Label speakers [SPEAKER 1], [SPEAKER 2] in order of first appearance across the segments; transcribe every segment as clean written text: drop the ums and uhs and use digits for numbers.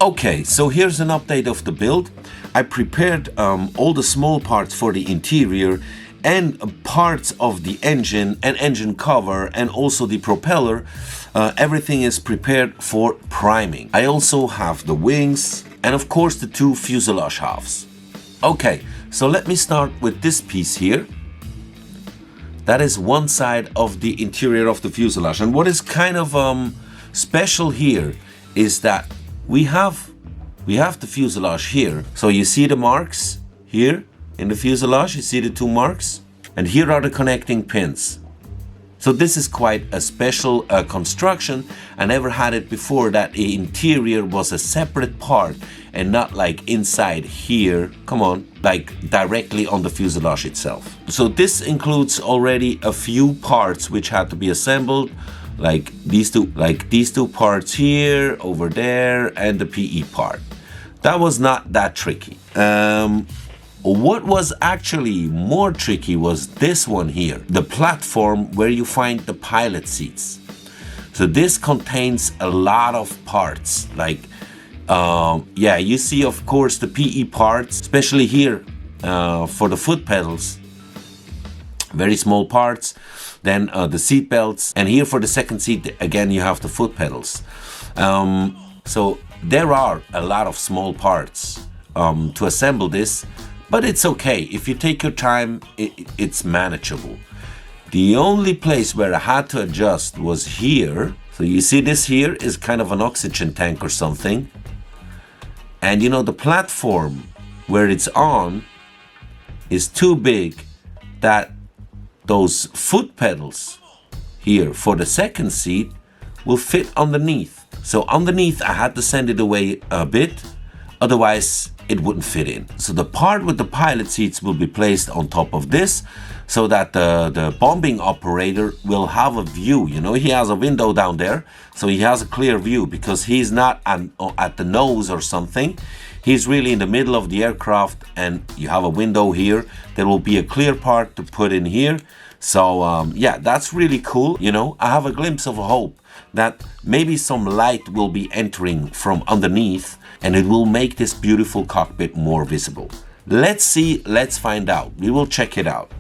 [SPEAKER 1] Okay, so here's an update of the build. I prepared all the small parts for the interior and parts of the engine and engine cover and also the propeller. Everything is prepared for priming. I also have the wings and of course the two fuselage halves. Okay, so let me start with this piece here. That is one side of the interior of the fuselage. And what is kind of special here is that we have the fuselage here. So you see the marks here in the fuselage, you see the two marks, and here are the connecting pins. So this is quite a special construction. I never had it before that the interior was a separate part and not like inside here, come on, like directly on the fuselage itself. So this includes already a few parts which had to be assembled, like these two parts here, over there, and the PE part. That was not that tricky. What was actually more tricky was this one here, the platform where you find the pilot seats. So this contains a lot of parts, like yeah, you see of course the PE parts, especially here for the foot pedals, very small parts. Then the seat belts, and here for the second seat again you have the foot pedals. So there are a lot of small parts to assemble this, but it's okay. If you take your time, it's manageable. The only place where I had to adjust was here. So you see this here is kind of an oxygen tank or something. And you know, the platform where it's on is too big that those foot pedals here for the second seat will fit underneath. So underneath I had to send it away a bit, otherwise it wouldn't fit in. So the part with the pilot seats will be placed on top of this so that the bombing operator will have a view. You know, he has a window down there, so he has a clear view because he's not at the nose or something. He's really in the middle of the aircraft, and you have a window here. There will be a clear part to put in here. So yeah, that's really cool. You know, I have a glimpse of hope that maybe some light will be entering from underneath and it will make this beautiful cockpit more visible. Let's see, let's find out. We will check it out.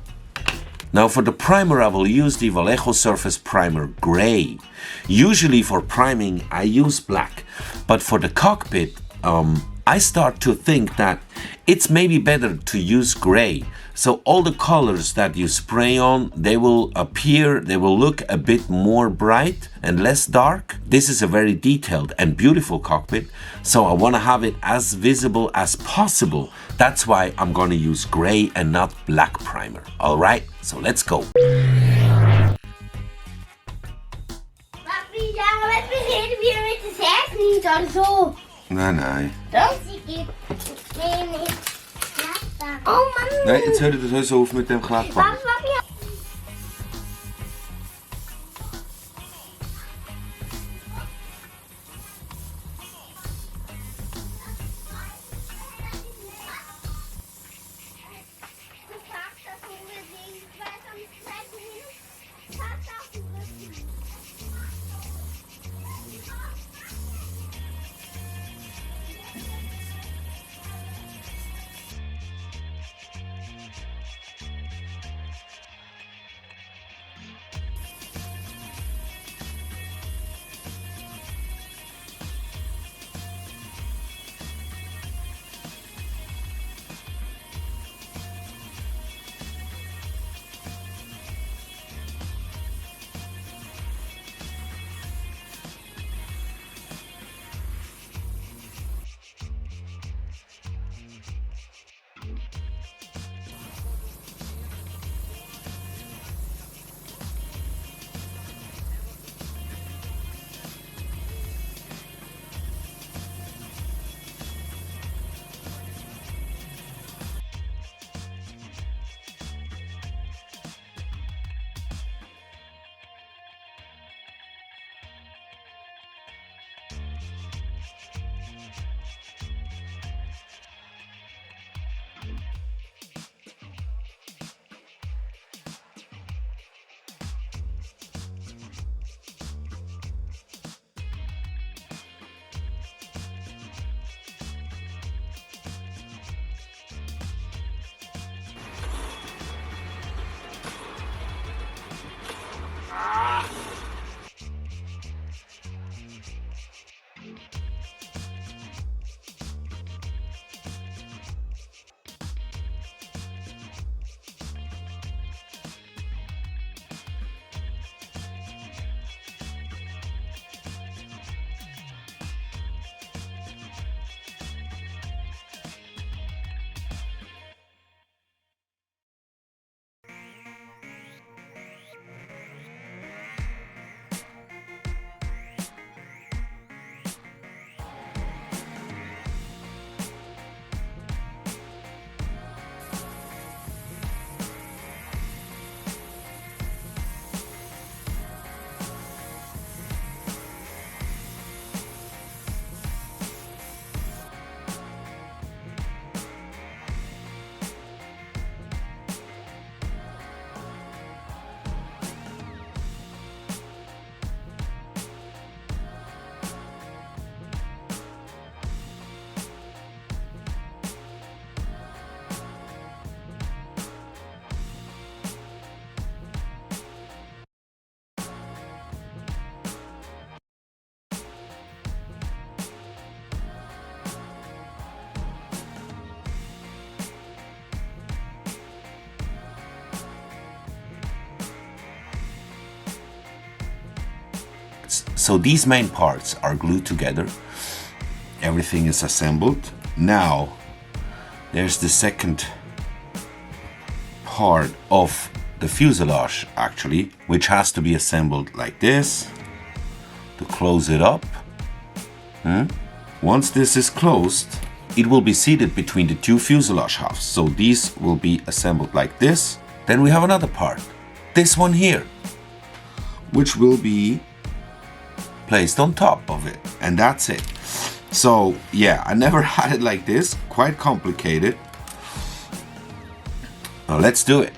[SPEAKER 1] Now for the primer, I will use the Vallejo Surface Primer Gray. Usually for priming, I use black, but for the cockpit, I start to think that it's maybe better to use gray. So all the colors that you spray on, they will appear, they will look a bit more bright and less dark. This is a very detailed and beautiful cockpit, so I want to have it as visible as possible. That's why I'm going to use gray and not black primer. All right, so let's go.
[SPEAKER 2] Papi, daarom beginnen we weer met de zes niet dan zo.
[SPEAKER 1] Nee.
[SPEAKER 2] Dan zie ik het. Nee. Oh man.
[SPEAKER 1] Nee, jetzt hört ihr das so auf mit dem Klappband.
[SPEAKER 2] Papi.
[SPEAKER 1] So these main parts are glued together. Everything is assembled. Now, there's the second part of the fuselage, actually, which has to be assembled like this to close it up. Once this is closed, it will be seated between the two fuselage halves. So these will be assembled like this. Then we have another part, this one here, which will be placed on top of it. And that's it. So yeah, I never had it like this. Quite complicated. Now let's do it.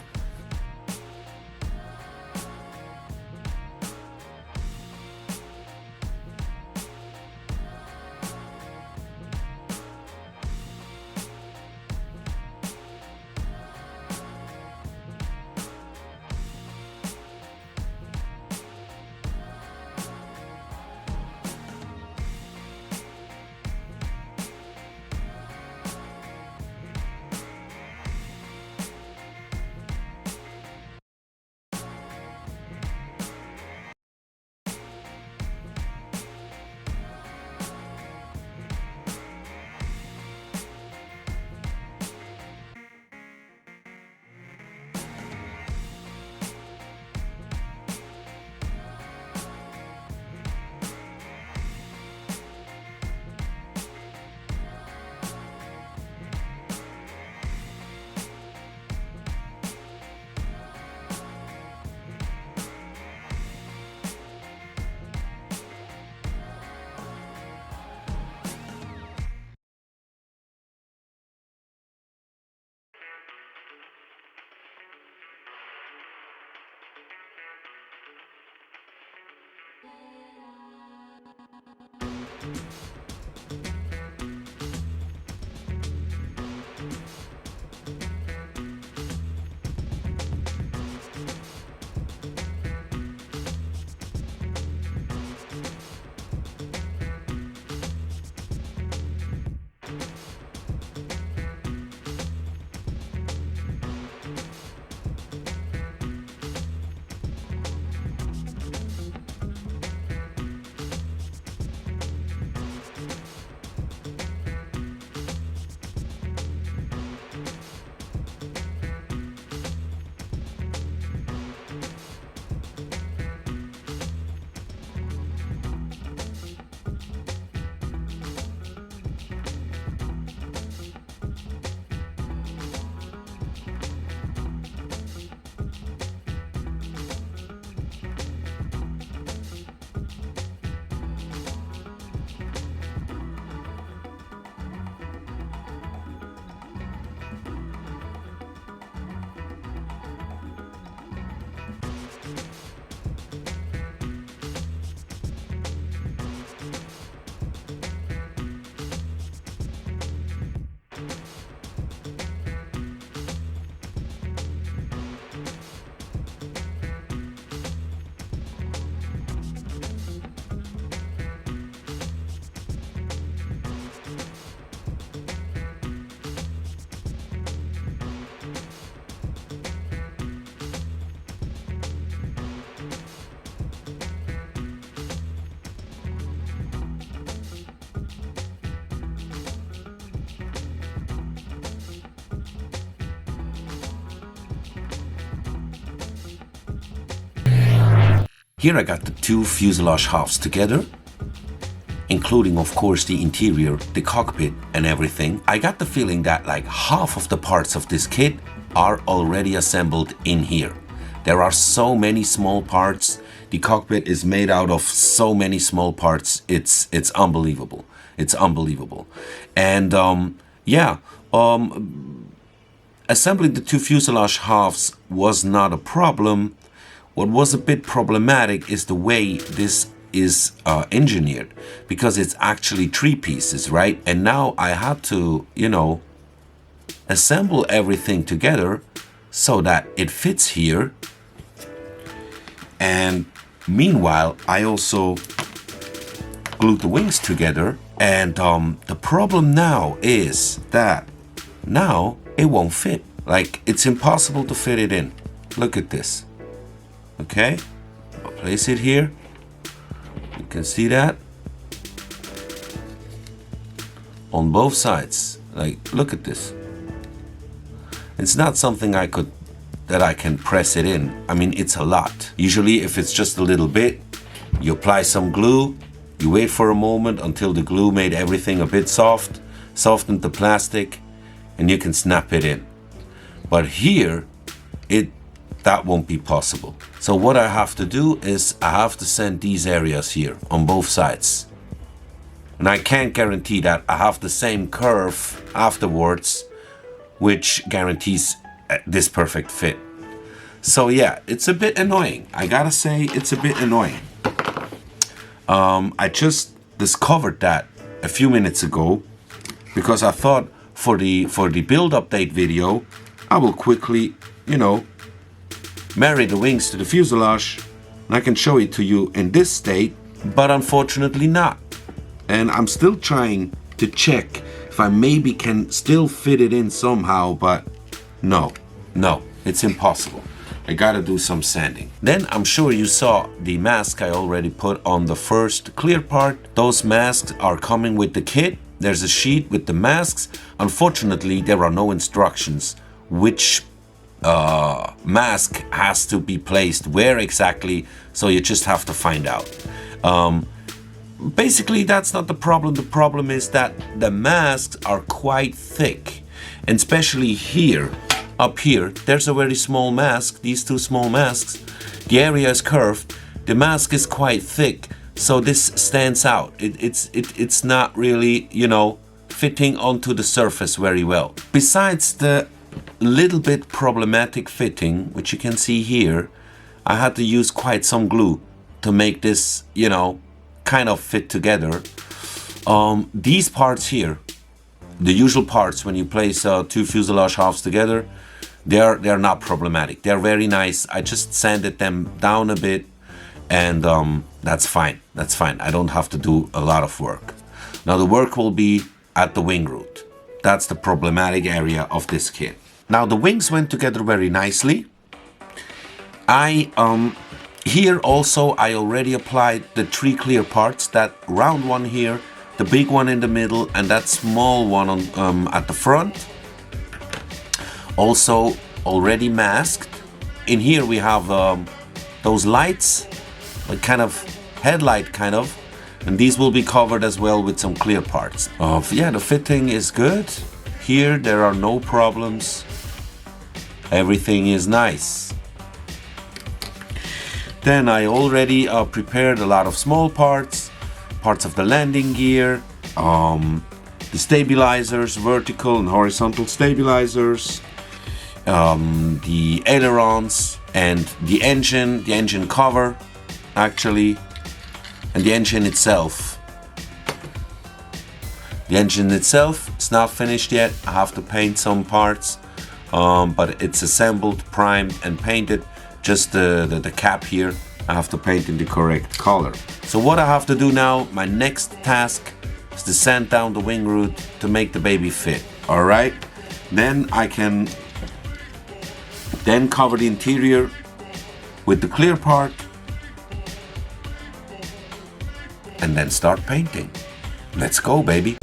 [SPEAKER 1] Here I got the two fuselage halves together, including of course the interior, the cockpit and everything. I got the feeling that like half of the parts of this kit are already assembled in here. There are so many small parts. The cockpit is made out of so many small parts. It's unbelievable. It's unbelievable. And assembling the two fuselage halves was not a problem. What was a bit problematic is the way this is engineered, because it's actually three pieces, right? And now I had to, assemble everything together so that it fits here. And meanwhile, I also glued the wings together. And the problem now is that now it won't fit. Like, it's impossible to fit it in. Look at this. Okay, I'll place it here. can see that on both sides. Like, look at this. It's not something that I can press it in. I mean, it's a lot. Usually if it's just a little bit, you apply some glue, you wait for a moment until the glue made everything a bit soft, softened the plastic, and you can snap it in. But here, that won't be possible. So what I have to do is I have to sand these areas here on both sides. And I can't guarantee that I have the same curve afterwards, which guarantees this perfect fit. So yeah, it's a bit annoying. I gotta say, it's a bit annoying. I just discovered that a few minutes ago because I thought for the build update video, I will quickly, marry the wings to the fuselage and I can show it to you in this state, but unfortunately not. And I'm still trying to check if I maybe can still fit it in somehow, but no, it's impossible. I gotta do some sanding. Then I'm sure you saw the mask I already put on the first clear part. Those masks are coming with the kit. There's a sheet with the masks. Unfortunately, there are no instructions which mask has to be placed where exactly, so you just have to find out. Basically, that's not the problem. The problem is that the masks are quite thick, and especially here, up here, there's a very small mask, these two small masks. The area is curved, the mask is quite thick, so this stands out. It's not really, fitting onto the surface very well. Besides the little bit problematic fitting, which you can see here, I had to use quite some glue to make this, kind of fit together. These parts here, the usual parts when you place two fuselage halves together, they're not problematic. They're very nice. I just sanded them down a bit, and that's fine. That's fine. I don't have to do a lot of work. Now the work will be at the wing root. That's the problematic area of this kit. Now the wings went together very nicely. Here also I already applied the three clear parts, that round one here, the big one in the middle, and that small one on, at the front. Also already masked. In here we have those lights, like kind of headlight kind of, and these will be covered as well with some clear parts. Yeah, the fitting is good. Here there are no problems. Everything is nice. Then I already prepared a lot of small parts of the landing gear, the stabilizers, vertical and horizontal stabilizers, the ailerons, and the engine cover actually, and the engine itself. The engine itself is not finished yet. I have to paint some parts, but it's assembled, primed and painted. Just the cap here, I have to paint in the correct color. So what I have to do now, my next task, is to sand down the wing root to make the baby fit. All right, then I can then cover the interior with the clear part and then start painting. Let's go, baby.